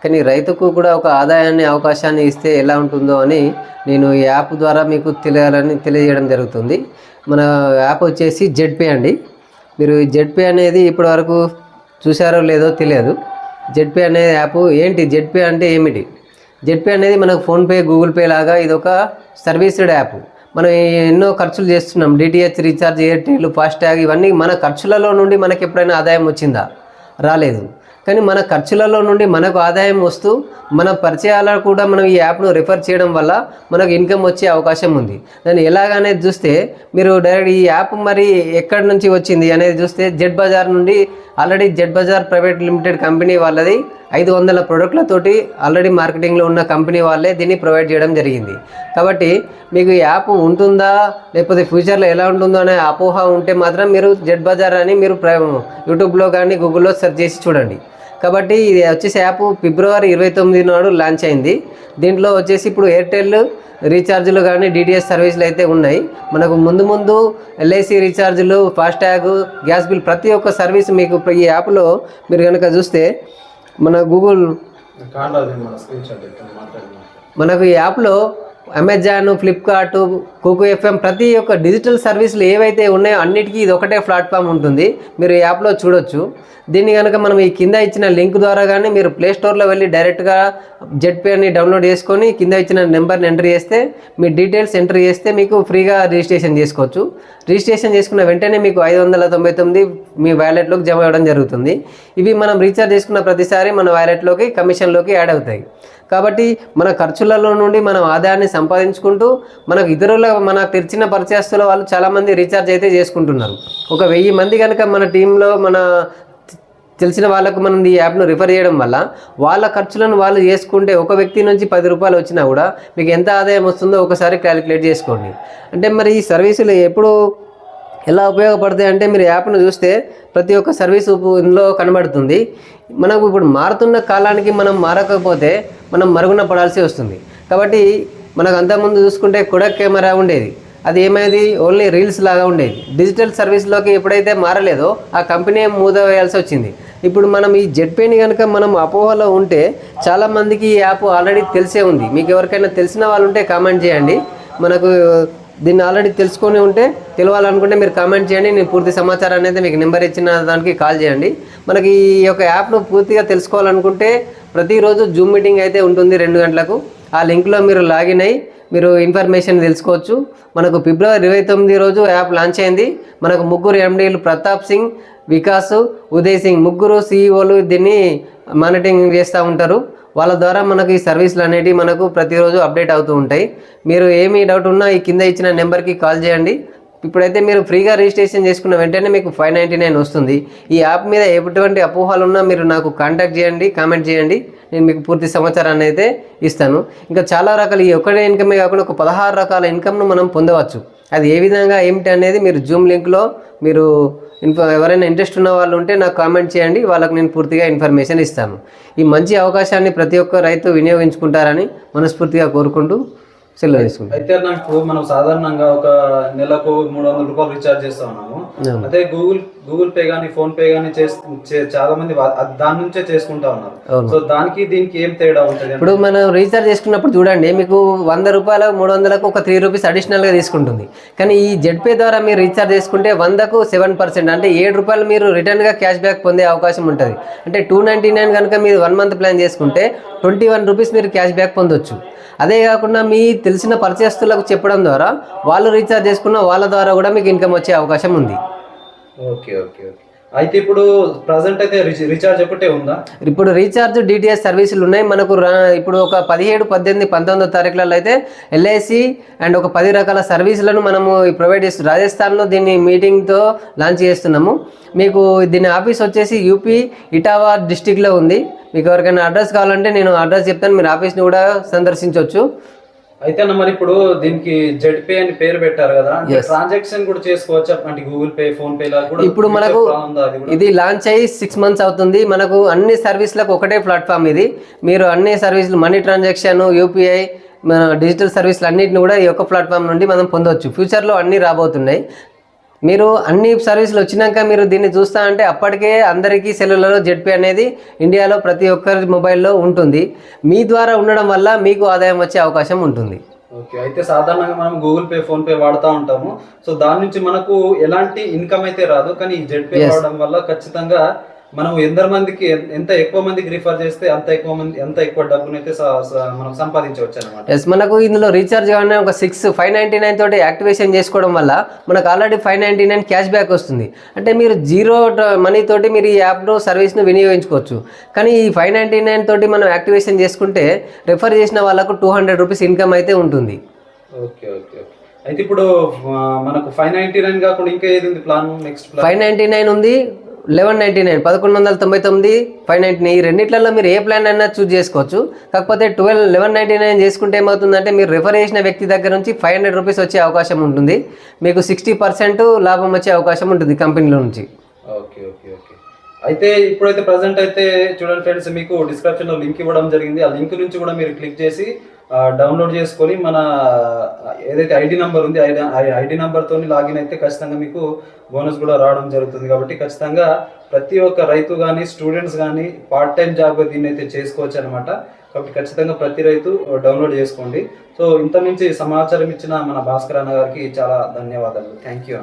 కానీ రైతుకు కూడా ఒక ఆదాయాన్ని అవకాశాన్ని ఇస్తే ఎలా ఉంటుందో అని నేను ఈ యాప్ ద్వారా మీకు తెలియజేయడం జరుగుతుంది. మన యాప్ వచ్చేసి జెడ్పే అండి. మీరు జెడ్పే అనేది ఇప్పటివరకు చూసారో లేదో తెలియదు. జెడ్పే అనే యాప్ ఏంటి, జెడ్పే అంటే ఏమిటి? జెడ్పే అనేది మనకు ఫోన్పే, గూగుల్ పే లాగా ఇది ఒక సర్వీస్డ్ యాప్. మనం ఎన్నో ఖర్చులు చేస్తున్నాం, డిటిహెచ్ రీఛార్జ్, ఎయిర్టెల్, ఫాస్టాగ్, ఇవన్నీ మన ఖర్చులలో నుండి మనకి ఎప్పుడైనా ఆదాయం వచ్చిందా? రాలేదు. కానీ మన ఖర్చులలో నుండి మనకు ఆదాయం వస్తూ మన పరిచయాలను కూడా మనం ఈ యాప్ను రిఫర్ చేయడం వల్ల మనకు ఇన్కమ్ వచ్చే అవకాశం ఉంది. దాన్ని ఎలాగనేది చూస్తే మీరు డైరెక్ట్ ఈ యాప్ మరి ఎక్కడి నుంచి వచ్చింది అనేది చూస్తే జెడ్ బజార్ నుండి, already Z bazaar private limited company వాళ్ళది 500 ప్రోడక్ట్లతోటి ఆల్రెడీ మార్కెటింగ్లో ఉన్న కంపెనీ వాళ్ళే దీన్ని ప్రొవైడ్ చేయడం జరిగింది. కాబట్టి మీకు ఈ యాప్ ఉంటుందా లేకపోతే ఫ్యూచర్లో ఎలా ఉంటుందో అనే అపోహ ఉంటే మాత్రం మీరు జెడ్ బజార్ అని మీరు యూట్యూబ్లో కానీ గూగుల్లో సెర్చ్ చేసి చూడండి. కాబట్టి ఇది వచ్చేసి యాప్ ఫిబ్రవరి 29 నాడు లాంచ్ అయింది. దీంట్లో వచ్చేసి ఇప్పుడు ఎయిర్టెల్ రీఛార్జులు కానీ డిటిహెచ్ సర్వీసులు అయితే ఉన్నాయి. మనకు ముందు ఎల్ఐసి రీఛార్జులు, ఫాస్టాగ్, గ్యాస్ బిల్ ప్రతి ఒక్క సర్వీస్ మీకు ఈ యాప్లో మీరు కనుక చూస్తే మనకు ఈ యాప్లో అమెజాన్, ఫ్లిప్కార్ట్, కోకో ఎఫ్ఎం ప్రతి ఒక్క డిజిటల్ సర్వీసులు ఏవైతే ఉన్నాయో అన్నిటికీ ఇది ఒకటే ప్లాట్ఫామ్ ఉంటుంది. మీరు ఈ యాప్లో చూడొచ్చు. దీన్ని కనుక మనం ఈ కింద ఇచ్చిన లింక్ ద్వారా కానీ మీరు ప్లేస్టోర్లో వెళ్ళి డైరెక్ట్గా జెడ్పే అని డౌన్లోడ్ చేసుకొని కింద ఇచ్చిన నెంబర్ని ఎంటర్ చేస్తే మీ డీటెయిల్స్ ఎంటర్ చేస్తే మీకు ఫ్రీగా రిజిస్ట్రేషన్ చేసుకోవచ్చు. రిజిస్ట్రేషన్ చేసుకున్న వెంటనే మీకు 599 మీ వ్యాలెట్లోకి జమ అవ్వడం జరుగుతుంది. ఇవి మనం రీఛార్జ్ చేసుకున్న ప్రతిసారి మన వ్యాలెట్లోకి కమిషన్లోకి యాడ్ అవుతాయి. కాబట్టి మన ఖర్చులలో నుండి మనం ఆదాయాన్ని సంపాదించుకుంటూ మనకు తెరిచిన పరిచయస్తుల వాళ్ళు చాలామంది రీఛార్జ్ అయితే చేసుకుంటున్నారు. ఒక 1000 మంది కనుక మన టీంలో మన తెలిసిన వాళ్ళకు మనం ఈ యాప్ను రిఫర్ చేయడం వల్ల వాళ్ళ ఖర్చులను వాళ్ళు చేసుకుంటే ఒక వ్యక్తి నుంచి 10 రూపాయలు వచ్చినా కూడా మీకు ఎంత ఆదాయం వస్తుందో ఒకసారి క్యాలిక్యులేట్ చేసుకోండి. అంటే మరి ఈ సర్వీసులు ఎప్పుడు ఎలా ఉపయోగపడతాయి అంటే మీరు యాప్ను చూస్తే ప్రతి ఒక్క సర్వీసు ఇందులో కనబడుతుంది. మనకు ఇప్పుడు మారుతున్న కాలానికి మనం మారకపోతే మనం మరుగున పడాల్సి వస్తుంది. కాబట్టి మనకు అంతకుముందు చూసుకుంటే కొడక్ కెమెరా ఉండేది, అది ఏమైంది, ఓన్లీ రీల్స్ లాగా ఉండేది. డిజిటల్ సర్వీస్లోకి ఎప్పుడైతే మారలేదో ఆ కంపెనీ మూత వేయాల్సి వచ్చింది. ఇప్పుడు మనం ఈ జెడ్పేని కనుక మనం అపోహలో ఉంటే చాలామందికి ఈ యాప్ ఆల్రెడీ తెలిసే ఉంది. మీకు ఎవరికైనా తెలిసిన వాళ్ళు ఉంటే కామెంట్ చేయండి. మనకు దీన్ని ఆల్రెడీ తెలుసుకొని ఉంటే తెలియాలనుకుంటే మీరు కామెంట్ చేయండి. నేను పూర్తి సమాచారాన్ని అయితే మీకు నెంబర్ ఇచ్చిన దానికి కాల్ చేయండి. మనకి ఈ యొక్క యాప్ను పూర్తిగా తెలుసుకోవాలనుకుంటే ప్రతిరోజు జూమ్ మీటింగ్ అయితే ఉంటుంది 2 గంటలకు. ఆ లింక్లో మీరు లాగిన్ అయ్యి మీరు ఇన్ఫర్మేషన్ తెలుసుకోవచ్చు. మనకు ఫిబ్రవరి 29 రోజు యాప్ లాంచ్ అయింది. మనకు 3 ఎండీలు ప్రతాప్ సింగ్, వికాస్, ఉదయ్ సింగ్, 3 సీఈఓలు దీన్ని మానిటరింగ్ చేస్తూ ఉంటారు. వాళ్ళ ద్వారా మనకు ఈ సర్వీసులు అనేవి మనకు ప్రతిరోజు అప్డేట్ అవుతూ ఉంటాయి. మీరు ఏమి డౌట్ ఉన్నా ఈ కింద ఇచ్చిన నెంబర్కి కాల్ చేయండి. ఇప్పుడైతే మీరు ఫ్రీగా రిజిస్ట్రేషన్ చేసుకున్న వెంటనే మీకు 599 వస్తుంది. ఈ యాప్ మీద ఎటువంటి అపోహలు ఉన్నా మీరు నాకు కాంటాక్ట్ చేయండి, కామెంట్ చేయండి. నేను మీకు పూర్తి సమాచారాన్ని అయితే ఇస్తాను. ఇంకా చాలా రకాల ఈ ఒక్కటే ఇన్కమే కాకుండా ఒక 16 రకాల ఇన్కమ్ను మనం పొందవచ్చు. అది ఏ విధంగా ఏమిటి అనేది మీరు జూమ్ లింక్లో మీరు ఎవరైనా ఇంట్రెస్ట్ ఉన్న వాళ్ళు ఉంటే నాకు కామెంట్ చేయండి. వాళ్ళకు నేను పూర్తిగా ఇన్ఫర్మేషన్ ఇస్తాను. ఈ మంచి అవకాశాన్ని ప్రతి ఒక్క రైతు వినియోగించుకుంటారని మనస్ఫూర్తిగా కోరుకుంటూ సెలవు తీసుకుంటాం. అయితే నాకు మనం సాధారణంగా ఒక నెలకు 300 రూపాయలు రీఛార్జ్ చేస్తా ఉన్నాము. అదే గూగుల్ పే గానీ, ఫోన్ పే గానీ చాలా మంది దాని నుంచే చేసుకుంటా ఉన్నారు. సో దానికి దీనికి ఏం తేడా ఉంటుంది? ఇప్పుడు మనం రీఛార్జ్ చేసుకున్నప్పుడు చూడండి, మీకు 100 రూపాయలు 300లకు ఒక 3 రూపీస్ అడిషనల్గా తీసుకుంటుంది. కానీ ఈ జెడ్పే ద్వారా మీరు రీఛార్జ్ చేసుకుంటే 100కు 7%, అంటే 7 రూపాయలు మీరు రిటర్న్గా క్యాష్ బ్యాక్ పొందే అవకాశం ఉంటుంది. అంటే 299 కనుక మీరు 1 మంత్ ప్లాన్ చేసుకుంటే 21 రూపీస్ మీరు క్యాష్ బ్యాక్ పొందొచ్చు. అదే కాకుండా మీ తెలిసిన పరిచయస్తులకు చెప్పడం ద్వారా వాళ్ళు రీఛార్జ్ చేసుకున్న వాళ్ళ ద్వారా కూడా మీకు ఇన్కమ్ వచ్చే అవకాశం ఉంది. Okay okay okay. అయితే ఇప్పుడు ప్రజెంట్ అయితే రీఛార్జ్ ఒకటే ఉందా? ఇప్పుడు రీఛార్జ్ డిటిహెచ్ సర్వీసులు ఉన్నాయి మనకు. ఇప్పుడు ఒక 17, 18, 19 తారీఖులలో అయితే ఎల్ఐసి అండ్ ఒక 10 రకాల సర్వీసులను మనము ప్రొవైడ్ చేస్తున్నాం. రాజస్థాన్లో దీన్ని మీటింగ్తో లాంచ్ చేస్తున్నాము. మీకు దీని ఆఫీస్ వచ్చేసి యూపీ ఇటావా డిస్టిక్లో ఉంది. మీకు ఎవరికైనా అడ్రస్ కావాలంటే నేను అడ్రస్ చెప్తాను, మీరు ఆఫీస్ని కూడా సందర్శించవచ్చు. అయితే మరి ఇప్పుడు దీనికి జెడ్ పే అని పేరు పెట్టారు కదా, ట్రాన్సాక్షన్ కూడా చేసుకోవచ్చు అంటే గూగుల్ పే, ఫోన్ పే లా కూడా? ఇప్పుడు మనకు ఇది లాంచ్ అయ్యి 6 మంత్స్ అవుతుంది. మనకు అన్ని సర్వీసులకు ఒకటే ప్లాట్ఫామ్ ఇది. మీరు అన్ని సర్వీసులు, మనీ ట్రాన్సాక్షన్, యూపీఐ, మన డిజిటల్ సర్వీసులు అన్నింటిని కూడా ఈ ఒక్క ప్లాట్ఫామ్ నుండి మనం పొందవచ్చు. ఫ్యూచర్లో అన్నీ రాబోతున్నాయి. మీరు అన్ని సర్వీసులు వచ్చినాక మీరు దీన్ని చూస్తా అంటే అప్పటికే అందరికీ సెల్లులలో జెడ్పీ అనేది ఇండియాలో ప్రతి ఒక్కరి మొబైల్లో ఉంటుంది. మీ ద్వారా ఉండడం వల్ల మీకు ఆదాయం వచ్చే అవకాశం ఉంటుంది. ఓకే, అయితే సాధారణంగా మనం గూగుల్ పే, ఫోన్ పే వాడుతూ ఉంటాము. సో దాని నుంచి మనకు ఎలాంటి ఇన్కమ్ అయితే రాదు, కానీ ఈ జెడ్ పే వాడడం వల్ల ఖచ్చితంగా మనం ఎందరు మందికి ఎంత ఎక్కువ మందికి రిఫర్ చేస్తే ఎంత ఎక్కువ డబ్బునైతే మనం సంపాదించవచ్చు అనమాట. ఎస్, మనకు ఇందులో రీఛార్జ్ కావాలన్నా ఒక 599 తోటి యాక్టివేషన్ చేసుకోవడం వల్ల మనకు ఆల్రెడీ 599 క్యాష్ బ్యాక్ వస్తుంది. అంటే మీరు జీరో మనీ తోటి మీరు ఈ యాప్ను సర్వీస్ను వినియోగించుకోవచ్చు. కానీ ఈ 599 తోటి మనం యాక్టివేషన్ చేసుకుంటే రెఫర్ చేసిన వాళ్ళకు 200 రూపీస్ ఇన్కమ్ అయితే ఉంటుంది. ఓకే ఓకే ఓకే, అయితే ఇప్పుడు మనకు 599 కాకుండా ఇంకా ఏది ఉంది ప్లాన్? నెక్స్ట్ 599 ఉంది, 1199 1199, 599 ఈ రెండిట్లలో మీరు ఏ ప్లాన్ అయినా చూస్ చేసుకోవచ్చు. కాకపోతే 1199 చేసుకుంటే ఏమవుతుందంటే మీరు రెఫర్ చేసిన వ్యక్తి దగ్గర నుంచి 500 రూపీస్ వచ్చే అవకాశం ఉంటుంది. మీకు 60% లాభం వచ్చే అవకాశం ఉంటుంది కంపెనీలో నుంచి. ఓకే ఓకే ఓకే, అయితే ఇప్పుడైతే ప్రజెంట్ అయితే చూడండి ఫ్రెండ్స్, మీకు డిస్క్రిప్షన్లో లింక్ ఇవ్వడం జరిగింది. ఆ లింక్ నుంచి కూడా మీరు క్లిక్ చేసి డౌన్లోడ్ చేసుకొని మన ఏదైతే ఐడి నెంబర్ ఉంది ఐడి నెంబర్తో లాగిన్ అయితే ఖచ్చితంగా మీకు బోనస్ కూడా రావడం జరుగుతుంది. కాబట్టి ఖచ్చితంగా ప్రతి ఒక్క రైతు కానీ స్టూడెంట్స్ కానీ పార్ట్ టైం జాబ్గా దీన్ని అయితే చేసుకోవచ్చు అనమాట. కాబట్టి ఖచ్చితంగా ప్రతి రైతు డౌన్లోడ్ చేసుకోండి. సో ఇంత నుంచి సమాచారం ఇచ్చిన మన భాస్కర్ అన్న గారికి చాలా ధన్యవాదాలు. Thank you.